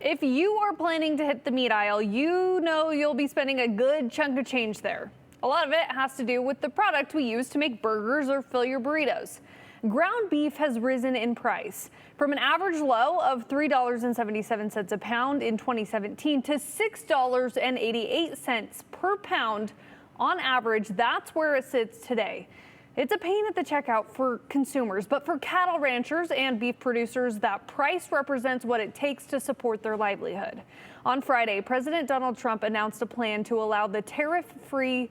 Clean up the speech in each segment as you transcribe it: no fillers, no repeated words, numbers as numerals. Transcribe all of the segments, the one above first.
If you are planning to hit the meat aisle, you know you'll be spending a good chunk of change there. A lot of it has to do with the product we use to make burgers or fill your burritos. Ground beef has risen in price from an average low of $3.77 a pound in 2017 to $6.88 per pound on average. That's where it sits today. It's a pain at the checkout for consumers, but for cattle ranchers and beef producers, that price represents what it takes to support their livelihood. On Friday, President Donald Trump announced a plan to allow the tariff-free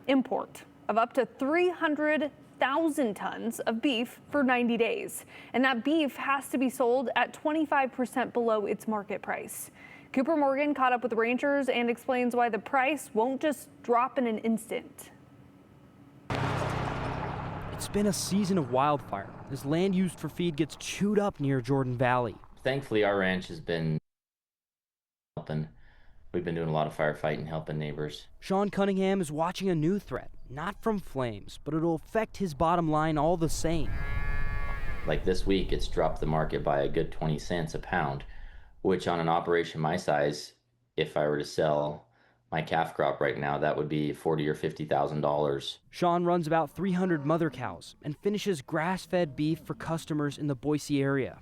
import of up to 300,000 tons of beef for 90 days. And that beef has to be sold at 25% below its market price. Cooper Morgan caught up with ranchers and explains why the price won't just drop in an instant. It's been a season of wildfire as land used for feed gets chewed up near Jordan Valley. Thankfully, our ranch has been helping. We've been doing a lot of firefighting, helping neighbors. Sean Cunningham is watching a new threat, not from flames, but it'll affect his bottom line all the same. Like this week, it's dropped the market by a good 20 cents a pound, which on an operation my size, if I were to sell my calf crop right now, that would be $40,000 or $50,000. Sean runs about 300 mother cows and finishes grass-fed beef for customers in the Boise area.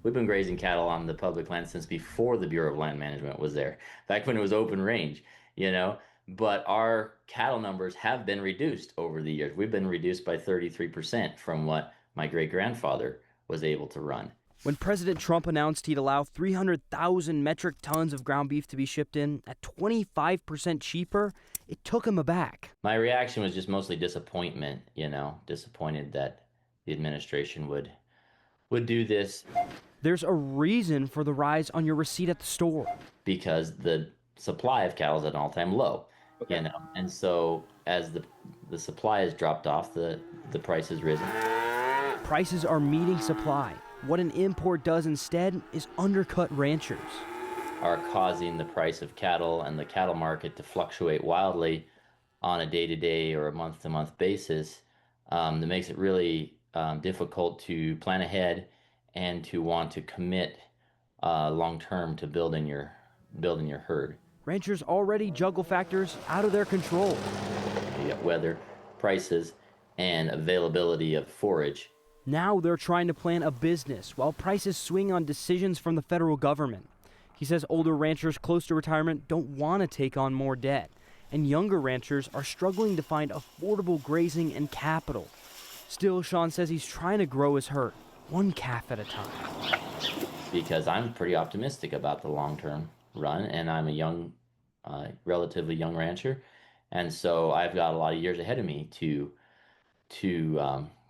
We've been grazing cattle on the public land since before the Bureau of Land Management was there, back when it was open range, But our cattle numbers have been reduced over the years. We've been reduced by 33% from what my great-grandfather was able to run. When President Trump announced he'd allow 300,000 metric tons of ground beef to be shipped in at 25% cheaper, it took him aback. My reaction was just mostly disappointment, disappointed that the administration would do this. There's a reason for the rise on your receipt at the store. Because the supply of cattle is at an all-time low, and so as the supply has dropped off, the price has risen. Prices are meeting supply. What an import does instead is undercut ranchers. Are causing the price of cattle and the cattle market to fluctuate wildly on a day-to-day or a month-to-month basis. That makes it really difficult to plan ahead and to want to commit long-term to building your herd. Ranchers already juggle factors out of their control. You got weather, prices, and availability of forage. Now they're trying to plan a business while prices swing on decisions from the federal government. He says older ranchers close to retirement don't want to take on more debt, and younger ranchers are struggling to find affordable grazing and capital. Still, Sean says he's trying to grow his herd, one calf at a time. Because I'm pretty optimistic about the long-term run, and I'm a young, relatively young rancher, and so I've got a lot of years ahead of me to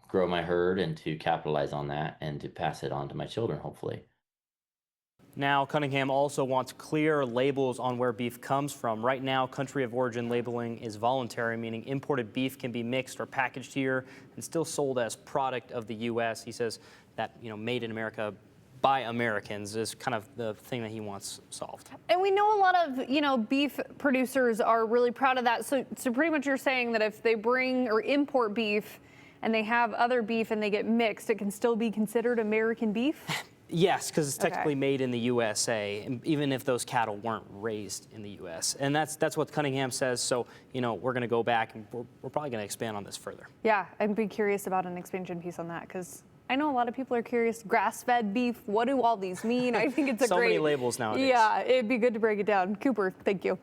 grow my herd and to capitalize on that and to pass it on to my children, hopefully. Now, Cunningham also wants clear labels on where beef comes from. Right now, country of origin labeling is voluntary, meaning imported beef can be mixed or packaged here and still sold as product of the U.S. He says that, made in America by Americans is kind of the thing that he wants solved. And we know a lot of, beef producers are really proud of that. So pretty much you're saying that if they bring or import beef and they have other beef and they get mixed, it can still be considered American beef? Yes, because it's technically made in the USA, even if those cattle weren't raised in the U.S. And that's what Cunningham says. So, we're going to go back and we're probably going to expand on this further. Yeah, I'd be curious about an expansion piece on that because I know a lot of people are curious. Grass-fed beef, what do all these mean? I think it's a so many labels nowadays. Yeah, it'd be good to break it down. Cooper, thank you.